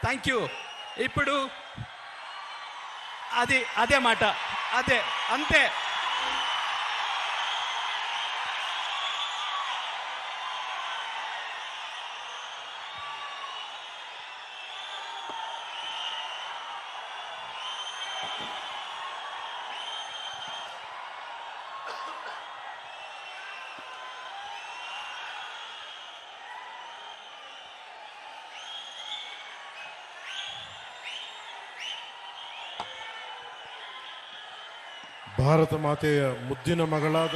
Thank you. ఇప్పుడు అదే మాట, అదే అంతే. ಭಾರತ ಮಾತೆಯ ಮುದ್ದಿನ ಮಗಳಾದ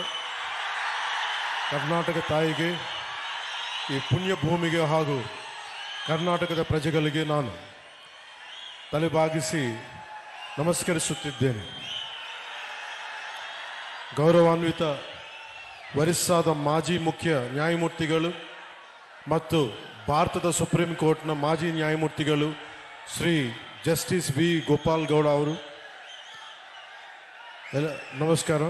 ಕರ್ನಾಟಕ ತಾಯಿಗೆ, ಈ ಪುಣ್ಯ ಭೂಮಿಗೆ ಹಾಗೂ ಕರ್ನಾಟಕದ ಪ್ರಜೆಗಳಿಗೆ ನಾನು ತಲೆಬಾಗಿಸಿ ನಮಸ್ಕರಿಸುತ್ತಿದ್ದೇನೆ. ಗೌರವಾನ್ವಿತ ವರಿಷ್ಠಾದ ಮಾಜಿ ಮುಖ್ಯ ನ್ಯಾಯಮೂರ್ತಿಗಳು ಮತ್ತು ಭಾರತದ ಸುಪ್ರೀಂ ಕೋರ್ಟ್ನ ಮಾಜಿ ನ್ಯಾಯಮೂರ್ತಿಗಳು ಶ್ರೀ ಜಸ್ಟಿಸ್ ವಿ ಗೋಪಾಲ್ ಗೌಡ ಅವರು, ನಮಸ್ಕಾರ.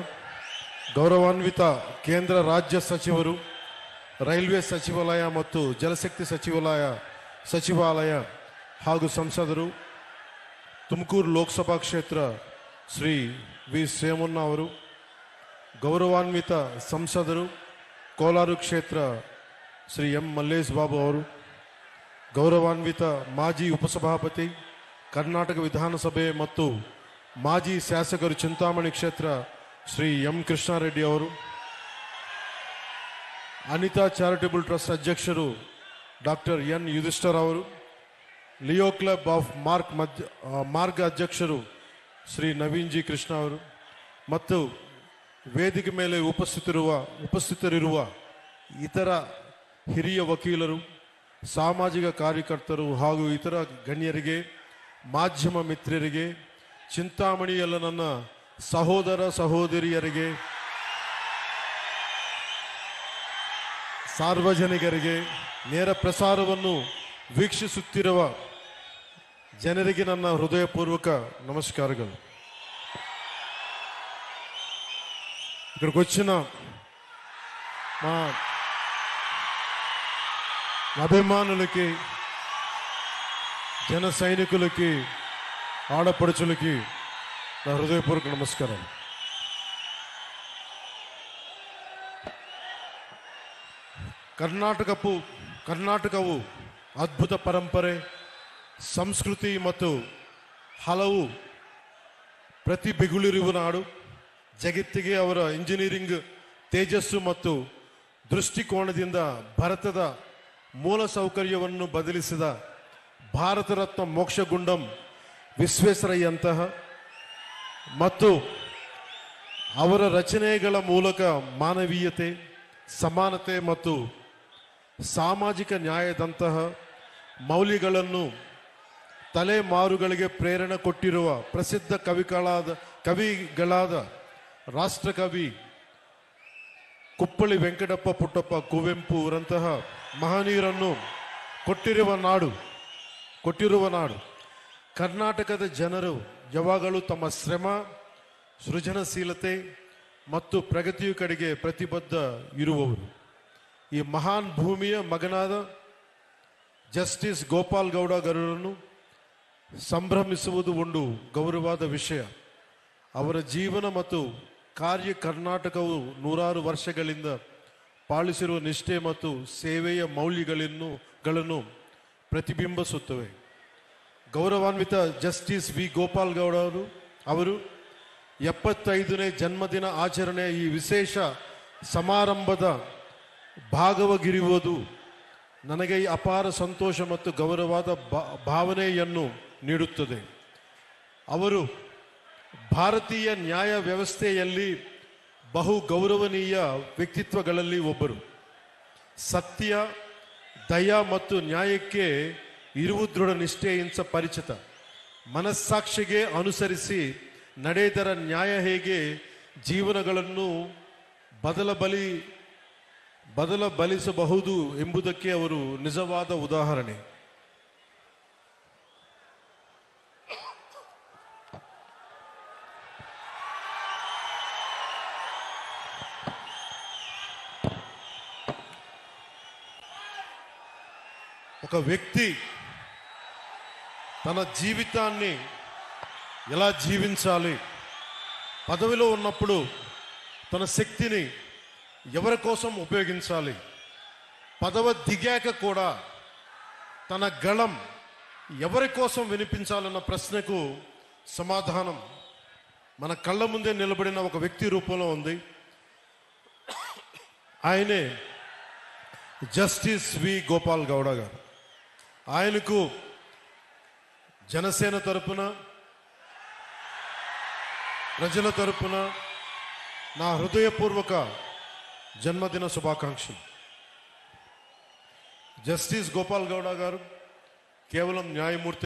ಗೌರವಾನ್ವಿತ ಕೇಂದ್ರ ರಾಜ್ಯ ಸಚಿವರು, ರೈಲ್ವೆ ಸಚಿವಾಲಯ ಮತ್ತು ಜಲಶಕ್ತಿ ಸಚಿವಾಲಯ ಹಾಗೂ ಸಂಸದರು, ತುಮಕೂರು ಲೋಕಸಭಾ ಕ್ಷೇತ್ರ ಶ್ರೀ ವಿ ಸೋಮಣ್ಣ ಅವರು, ಗೌರವಾನ್ವಿತ ಸಂಸದರು, ಕೋಲಾರ ಕ್ಷೇತ್ರ ಶ್ರೀ ಎಂ ಮಲ್ಲೇಶ್ ಬಾಬು ಅವರು, ಗೌರವಾನ್ವಿತ ಮಾಜಿ ಉಪಸಭಾಪತಿ ಕರ್ನಾಟಕ ವಿಧಾನಸಭೆ ಮತ್ತು ಮಾಜಿ ಶಾಸಕರು ಚಿಂತಾಮಣಿ ಕ್ಷೇತ್ರ ಶ್ರೀ ಎಂ ಕೃಷ್ಣಾರೆಡ್ಡಿ ಅವರು, ಅನಿತಾ ಚಾರಿಟಬಲ್ ಟ್ರಸ್ಟ್ ಅಧ್ಯಕ್ಷರು ಡಾಕ್ಟರ್ ಎನ್ ಯುಧಿಷ್ಠರ್ ಅವರು, ಲಿಯೋ ಕ್ಲಬ್ ಆಫ್ ಮಾರ್ಗ ಅಧ್ಯಕ್ಷರು ಶ್ರೀ ನವೀನ್ ಜಿ ಕೃಷ್ಣ ಅವರು ಮತ್ತು ವೇದಿಕೆ ಮೇಲೆ ಉಪಸ್ಥಿತರಿರುವ ಇತರ ಹಿರಿಯ ವಕೀಲರು, ಸಾಮಾಜಿಕ ಕಾರ್ಯಕರ್ತರು ಹಾಗೂ ಇತರ ಗಣ್ಯರಿಗೆ, ಮಾಧ್ಯಮ ಮಿತ್ರರಿಗೆ, ಚಿಂತಾಮಣಿಯಲ್ಲ ನನ್ನ ಸಹೋದರ ಸಹೋದರಿಯರಿಗೆ, ಸಾರ್ವಜನಿಕರಿಗೆ, ನೇರ ಪ್ರಸಾರವನ್ನು ವೀಕ್ಷಿಸುತ್ತಿರುವ ಜನರಿಗೆ ನನ್ನ ಹೃದಯಪೂರ್ವಕ నమస్కారాలు. ఇక్కడికి వచ్చిన మా అభిమానులకి, జన సైనికులకి, ఆడపడుచులకి నా హృదయపూర్వక నమస్కారం. ಕರ್ನಾಟಕವು ಅದ್ಭುತ ಪರಂಪರೆ, ಸಂಸ್ಕೃತಿ ಮತ್ತು ಹಲವು ಪ್ರತಿಭೆಗಳಿರುವ ನಾಡು. ಜಗತ್ತಿಗೆ ಅವರ ಇಂಜಿನಿಯರಿಂಗ್ ತೇಜಸ್ಸು ಮತ್ತು ದೃಷ್ಟಿಕೋನದಿಂದ ಭಾರತದ ಮೂಲ ಸೌಕರ್ಯವನ್ನು ಬದಲಿಸಿದ ಭಾರತ ರತ್ನ ಮೋಕ್ಷಗುಂಡಂ ವಿಶ್ವೇಶ್ವರಯ್ಯಂತಹ ಮತ್ತು ಅವರ ರಚನೆಗಳ ಮೂಲಕ ಮಾನವೀಯತೆ, ಸಮಾನತೆ ಮತ್ತು ಸಾಮಾಜಿಕ ನ್ಯಾಯದಂತಹ ಮೌಲ್ಯಗಳನ್ನು ತಲೆಮಾರುಗಳಿಗೆ ಪ್ರೇರಣೆ ಕೊಟ್ಟಿರುವ ಪ್ರಸಿದ್ಧ ಕವಿಗಳಾದ ರಾಷ್ಟ್ರಕವಿ ಕುಪ್ಪಳಿ ವೆಂಕಟಪ್ಪ ಪುಟ್ಟಪ್ಪ ಕುವೆಂಪು ಅವರಂತಹ ಮಹನೀಯರನ್ನು ಕೊಟ್ಟಿರುವ ನಾಡು. ಕರ್ನಾಟಕದ ಜನರು ಯಾವಾಗಲೂ ತಮ್ಮ ಶ್ರಮ, ಸೃಜನಶೀಲತೆ ಮತ್ತು ಪ್ರಗತಿಯ ಕಡೆಗೆ ಪ್ರತಿಬದ್ಧ ಇರುವವರು. ಈ ಮಹಾನ್ ಭೂಮಿಯ ಮಗನಾದ ಜಸ್ಟಿಸ್ ಗೋಪಾಲ್ ಗೌಡ ಗೌಡರನ್ನು ಸಂಭ್ರಮಿಸುವುದು ಒಂದು ಗೌರವವಾದ ವಿಷಯ. ಅವರ ಜೀವನ ಮತ್ತು ಕಾರ್ಯ ಕರ್ನಾಟಕವು ನೂರಾರು ವರ್ಷಗಳಿಂದ ಪಾಲಿಸಿರುವ ನಿಷ್ಠೆ ಮತ್ತು ಸೇವೆಯ ಮೌಲ್ಯಗಳನ್ನು ಪ್ರತಿಬಿಂಬಿಸುತ್ತವೆ. ಗೌರವಾನ್ವಿತ ಜಸ್ಟಿಸ್ ವಿ ಗೋಪಾಲ್ ಗೌಡ ಅವರು 75ನೇ ಜನ್ಮದಿನ ಆಚರಣೆಯ ಈ ವಿಶೇಷ ಸಮಾರಂಭದ ಭಾಗವಾಗಿರುವುದು ನನಗೆ ಅಪಾರ ಸಂತೋಷ ಮತ್ತು ಗೌರವವಾದ ಭಾವನೆಯನ್ನು ನೀಡುತ್ತದೆ. ಅವರು ಭಾರತೀಯ ನ್ಯಾಯ ವ್ಯವಸ್ಥೆಯಲ್ಲಿ ಬಹು ಗೌರವನೀಯ ವ್ಯಕ್ತಿತ್ವಗಳಲ್ಲಿ ಒಬ್ಬರು. ಸತ್ಯ, ದಯ ಮತ್ತು ನ್ಯಾಯಕ್ಕೆ ಇರುವ ದೃಢ ನಿಷ್ಠೆಯಿಂದ ಪರಿಚಿತ. ಮನಸ್ಸಾಕ್ಷಿಗೆ ಅನುಸರಿಸಿ ನಡೆದರ ನ್ಯಾಯ ಹೇಗೆ ಜೀವನಗಳನ್ನು ಬದಲಬಲಿಸಬಹುದು ಎಂಬುದಕ್ಕೆ ಅವರು ನಿಜವಾದ ಉದಾಹರಣೆ. ఒక వ్యక్తి తన జీవితాన్ని ఎలా జీవించాలి, పదవిలో ఉన్నప్పుడు తన శక్తిని ఎవరి కోసం ఉపయోగించాలి, పదవి దిగాక కూడా తన గళం ఎవరి కోసం వినిపించాలన్న ప్రశ్నకు సమాధానం మన కళ్ళ ముందే నిలబడిన ఒక వ్యక్తి రూపంలో ఉంది. ఆయనే జస్టిస్ వి గోపాల్ గౌడ గారు. ఆయనకు జనసేన తరపున, ప్రజల తరపున నా హృదయపూర్వక జన్మదిన శుభాకాంక్షలు. జస్టిస్ గోపాల్ గౌడ గారు కేవలం న్యాయమూర్తి